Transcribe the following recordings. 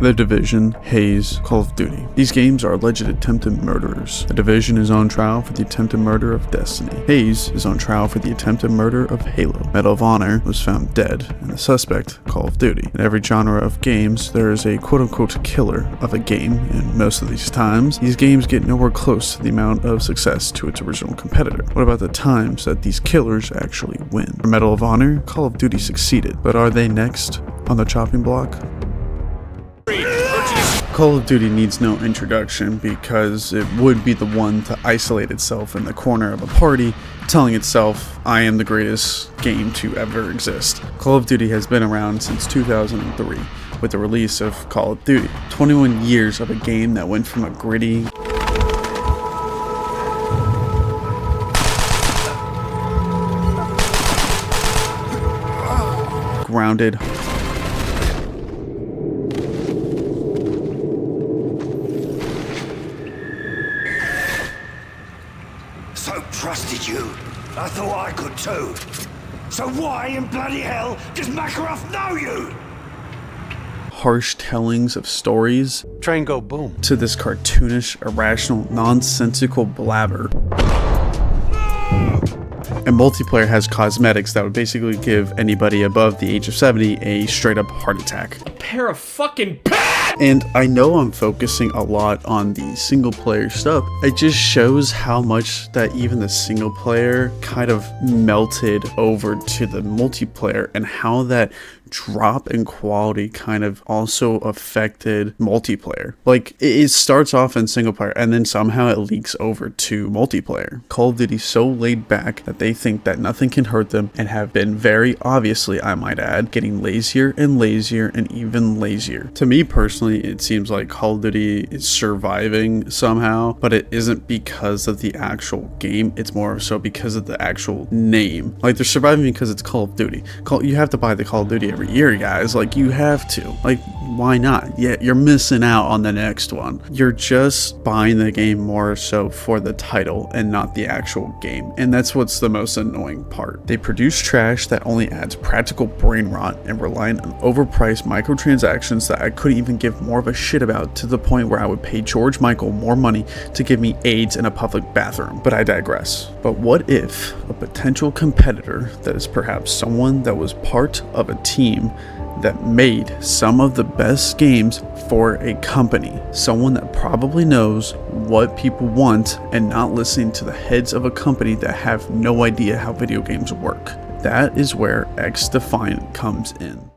The Division, Haze, Call of Duty. These games are alleged attempted murderers. The Division is on trial for the attempted murder of Destiny. Haze is on trial for the attempted murder of Halo. Medal of Honor was found dead, and the suspect, Call of Duty. In every genre of games, there is a quote-unquote killer of a game, and most of these times, these games get nowhere close to the amount of success to its original competitor. What about the times that these killers actually win? For Medal of Honor, Call of Duty succeeded, but are they next on the chopping block? Call of Duty needs no introduction because it would be the one to isolate itself in the corner of a party, telling itself, I am the greatest game to ever exist. Call of Duty has been around since 2003 with the release of Call of Duty. 21 years of a game that went from a gritty, grounded, trusted you. I thought I could too. So why in bloody hell does Makarov know you? harsh tellings of stories Train go boom to this cartoonish, irrational, nonsensical blabber. And multiplayer has cosmetics that would basically give anybody above the age of 70 a straight up heart attack. A pair of fucking pants! And I know I'm focusing a lot on the single player stuff. It just shows how much that even the single player kind of melted over to the multiplayer and how that drop in quality kind of also affected multiplayer. Like, it starts off in single player and then somehow it leaks over to multiplayer. Call of Duty so laid back that they think that nothing can hurt them and have been very obviously, I might add, getting lazier and lazier and even lazier. To me personally, it seems like Call of Duty is surviving somehow, but it isn't because of the actual game. It's more so because of the actual name. Like, they're surviving because it's Call of Duty. You have to buy the Call of Duty every year, guys. Like, you have to. Like, why not? Yeah, you're missing out on the next one. You're just buying the game more so for the title and not the actual game. And that's what's the most annoying part. They produce trash that only adds practical brain rot and rely on overpriced microtransactions that I couldn't even give more of a shit about, to the point where I would pay George Michael more money to give me AIDS in a public bathroom. But I digress. But what if a potential competitor that is perhaps someone that was part of a team that made some of the best games for a company, someone that probably knows what people want and not listening to the heads of a company that have no idea how video games work? That is where XDefiant comes in.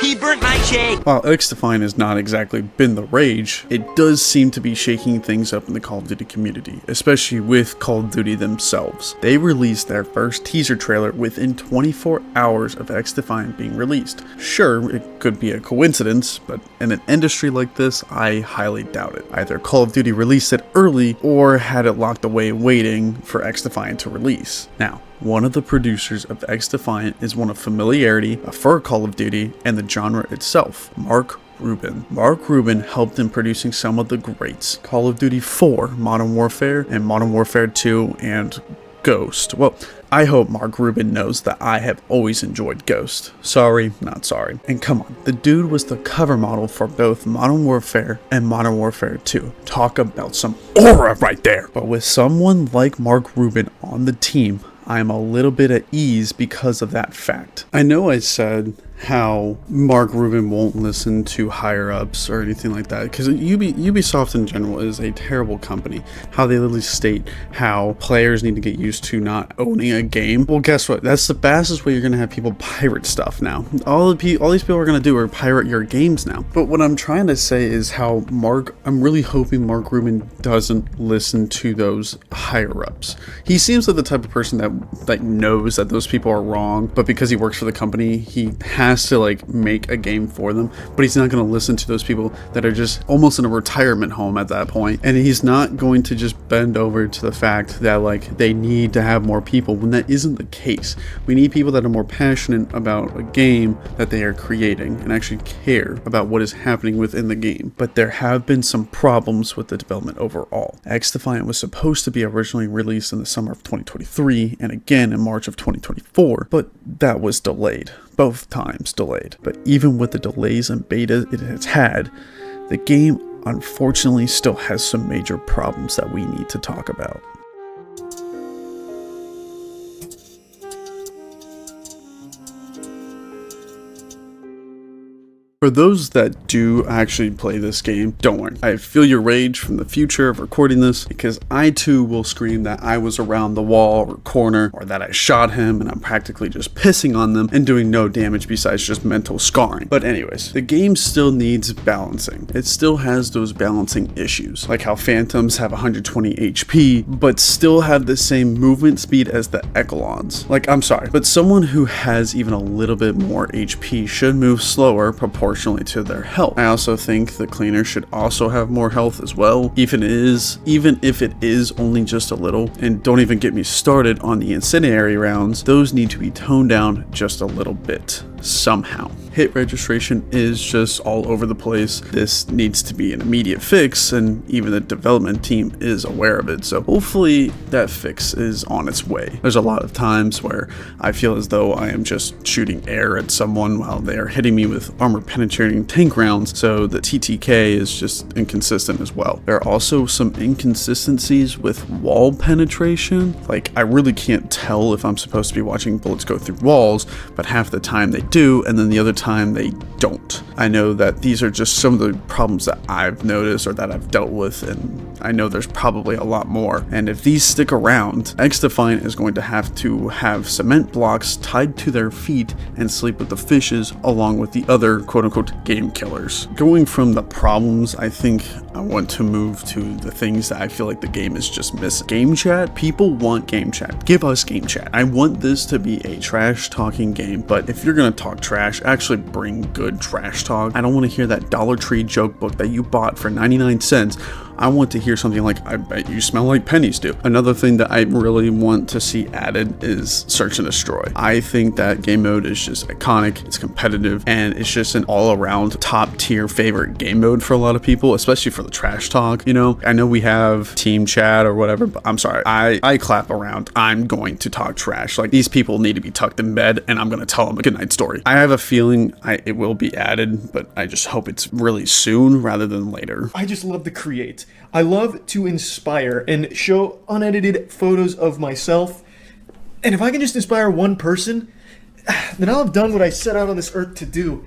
He burnt my shade. While XDefiant has not exactly been the rage, it does seem to be shaking things up in the Call of Duty community, especially with Call of Duty themselves. They released their first teaser trailer within 24 hours of XDefiant being released. Sure, it could be a coincidence, but in an industry like this, I highly doubt it. Either Call of Duty released it early or had it locked away waiting for XDefiant to release. Now, one of the producers of XDefiant is one of familiarity for Call of Duty and the genre itself, Mark Rubin. Mark Rubin helped in producing some of the greats: Call of Duty 4, Modern Warfare, and Modern Warfare 2, and Ghost. Well, I hope Mark Rubin knows that I have always enjoyed Ghost. Sorry, not sorry. And come on, the dude was the cover model for both Modern Warfare and Modern Warfare 2. Talk about some aura right there. But with someone like Mark Rubin on the team, I'm a little bit at ease because of that fact. I know I said how Mark Rubin won't listen to higher ups or anything like that, because Ubisoft in general is a terrible company. How they literally state how players need to get used to not owning a game. Well, guess what? That's the fastest way you're gonna have people pirate stuff now. All these people are gonna do are pirate your games now. But what I'm trying to say is how I'm really hoping Mark Rubin doesn't listen to those higher ups. He seems like the type of person that knows that those people are wrong, but because he works for the company, he has to like make a game for them, but he's not going to listen to those people that are just almost in a retirement home at that point, and he's not going to just bend over to the fact that like they need to have more people when that isn't the case. We need people that are more passionate about a game that they are creating and actually care about what is happening within the game. But there have been some problems with the development overall. XDefiant was supposed to be originally released in the summer of 2023 and again in March of 2024, but that was delayed. both times delayed. But even with the delays and beta it has had, the game unfortunately still has some major problems that we need to talk about. For those that do actually play this game, don't worry. I feel your rage from the future of recording this, because I too will scream that I was around the wall or corner, or that I shot him and I'm practically just pissing on them and doing no damage besides just mental scarring. But anyways, the game still needs balancing. It still has those balancing issues, like how Phantoms have 120 HP, but still have the same movement speed as the Echelons. Like, I'm sorry, but someone who has even a little bit more HP should move slower proportionally to their health. I also think the cleaner should also have more health as well, even if it is only just a little. And don't even get me started on the incendiary rounds. Those need to be toned down just a little bit somehow. Hit registration is just all over the place. This needs to be an immediate fix, and even the development team is aware of it, so hopefully that fix is on its way. There's a lot of times where I feel as though I am just shooting air at someone while they are hitting me with armor penetrating tank rounds, so the TTK is just inconsistent as well. There are also some inconsistencies with wall penetration. Like, I really can't tell if I'm supposed to be watching bullets go through walls, but half the time they do, and then the other time they don't. I know that these are just some of the problems that I've noticed or that I've dealt with, and I know there's probably a lot more. And if these stick around, XDefiant is going to have cement blocks tied to their feet and sleep with the fishes along with the other quote-unquote game killers. Going from the problems, I think I want to move to the things that I feel like the game is just missing. Game chat? People want game chat. Give us game chat. I want this to be a trash talking game, but if you're gonna talk trash, actually bring good trash talk. I don't want to hear that Dollar Tree joke book that you bought for 99 cents. I want to hear something like, I bet you smell like pennies do. Another thing that I really want to see added is search and destroy. I think that game mode is just iconic, it's competitive, and it's just an all-around top tier favorite game mode for a lot of people, especially for the trash talk. You know, I know we have team chat or whatever, but I'm sorry, I clap around. I'm going to talk trash. Like, these people need to be tucked in bed, and I'm going to tell them a goodnight story. I have a feeling it will be added, but I just hope it's really soon rather than later. I just love to create. I love to inspire and show unedited photos of myself. And if I can just inspire one person, then I'll have done what I set out on this earth to do.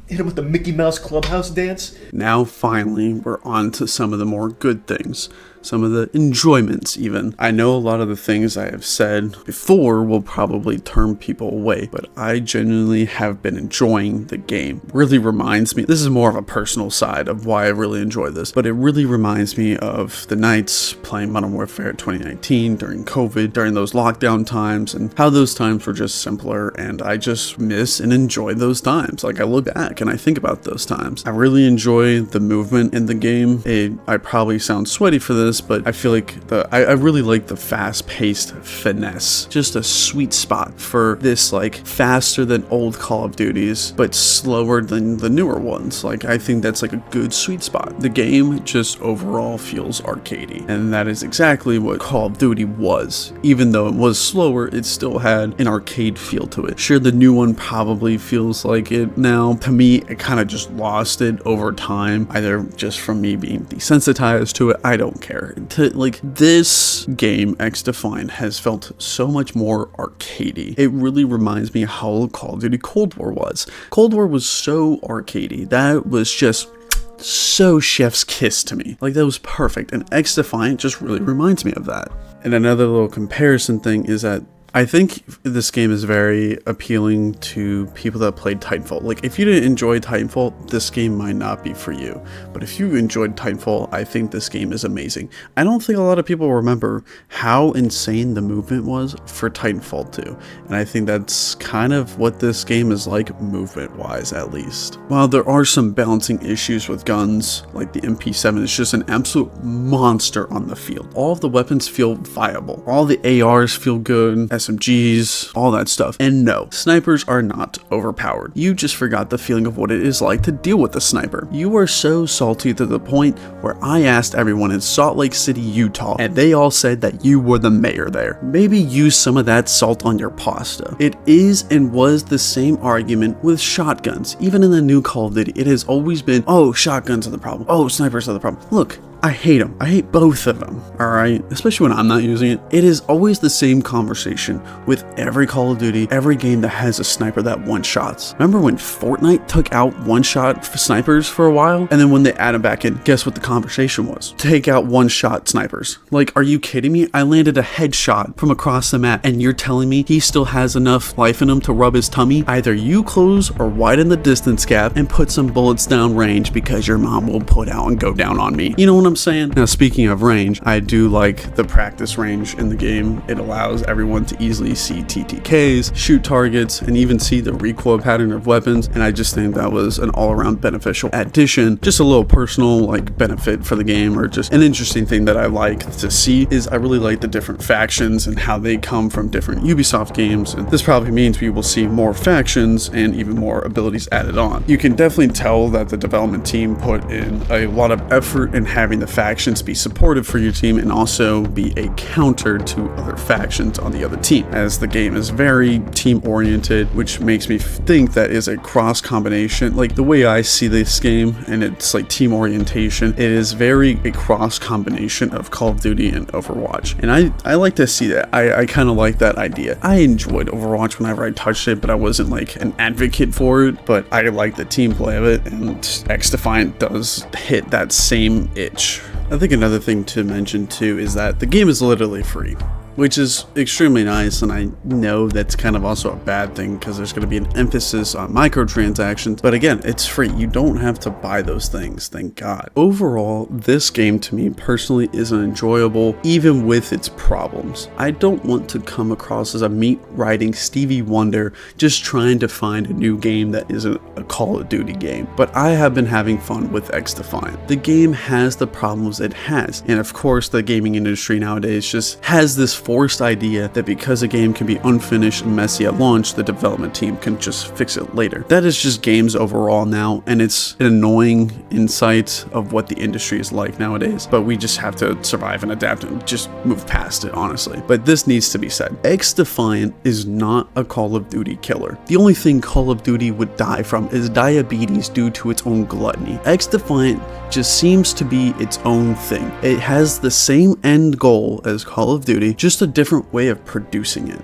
Hit him with the Mickey Mouse Clubhouse dance. Now finally, we're on to some of the more good things. Some of the enjoyments even. I know a lot of the things I have said before will probably turn people away, but I genuinely have been enjoying the game. Really reminds me, this is more of a personal side of why I really enjoy this, but it really reminds me of the nights playing Modern Warfare 2019 during COVID, during those lockdown times, and how those times were just simpler, and I just miss and enjoy those times. Like, I look back and I think about those times. I really enjoy the movement in the game. I probably sound sweaty for this, but I feel like I really like the fast-paced finesse. Just a sweet spot for this, like, faster than old Call of Duties, but slower than the newer ones. Like, I think that's like a good sweet spot. The game just overall feels arcadey, and that is exactly what Call of Duty was. Even though it was slower, it still had an arcade feel to it. Sure, the new one probably feels like it now. To me, it kind of just lost it over time, either just from me being desensitized to it. I don't care. Like, this game, XDefiant, has felt so much more arcadey. It really reminds me how Call of Duty Cold War was. Cold War was so arcadey. That was just so chef's kiss to me. Like, that was perfect, and XDefiant just really reminds me of that. And another little comparison thing is that I think this game is very appealing to people that played Titanfall. Like, if you didn't enjoy Titanfall, this game might not be for you. But if you enjoyed Titanfall, I think this game is amazing. I don't think a lot of people remember how insane the movement was for Titanfall 2. And I think that's kind of what this game is like, movement-wise at least. While there are some balancing issues with guns, like the MP7 is just an absolute monster on the field. All of the weapons feel viable. All the ARs feel good. SMGs, all that stuff. And no, snipers are not overpowered. You just forgot the feeling of what it is like to deal with a sniper. You are so salty to the point where I asked everyone in Salt Lake City, Utah, and they all said that you were the mayor there. Maybe use some of that salt on your pasta. It is and was the same argument with shotguns. Even in the new Call of Duty, it has always been, oh, shotguns are the problem. Oh, snipers are the problem. Look, I hate them. I hate both of them, alright? Especially when I'm not using it. It is always the same conversation with every Call of Duty, every game that has a sniper that one-shots. Remember when Fortnite took out one-shot snipers for a while? And then when they added back in, guess what the conversation was? Take out one-shot snipers. Like, are you kidding me? I landed a headshot from across the map, and you're telling me he still has enough life in him to rub his tummy? Either you close or widen the distance gap and put some bullets down range because your mom will put out and go down on me. You know what I'm saying? Now, speaking of range, I do like the practice range in the game. It allows everyone to easily see TTKs, shoot targets, and even see the recoil pattern of weapons, and I just think that was an all-around beneficial addition. Just a little personal like benefit for the game, or just an interesting thing that I like to see is I really like the different factions and how they come from different Ubisoft games, and this probably means we will see more factions and even more abilities added on. You can definitely tell that the development team put in a lot of effort in having the factions be supportive for your team and also be a counter to other factions on the other team, as the game is very team oriented, which makes me think that is a cross combination. Like the way I see this game, and it's like team orientation, it is very a cross combination of Call of Duty and Overwatch, and I like to see that. I kind of like that idea. I enjoyed Overwatch whenever I touched it, but I wasn't like an advocate for it, but I like the team play of it, and XDefiant does hit that same itch. I think another thing to mention too is that the game is literally free, which is extremely nice, and I know that's kind of also a bad thing because there's going to be an emphasis on microtransactions, but again, it's free. You don't have to buy those things, thank God. Overall, this game to me personally is enjoyable, even with its problems. I don't want to come across as a meat-riding Stevie Wonder just trying to find a new game that isn't a Call of Duty game, but I have been having fun with XDefiant. The game has the problems it has, and of course the gaming industry nowadays just has this forced idea that because a game can be unfinished and messy at launch, the development team can just fix it later. That is just games overall now, and it's an annoying insight of what the industry is like nowadays, but we just have to survive and adapt and just move past it, honestly. But this needs to be said. XDefiant is not a Call of Duty killer. The only thing Call of Duty would die from is diabetes due to its own gluttony. XDefiant just seems to be its own thing. It has the same end goal as Call of Duty, just a different way of producing it.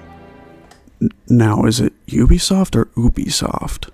Now, is it Ubisoft or Ubisoft?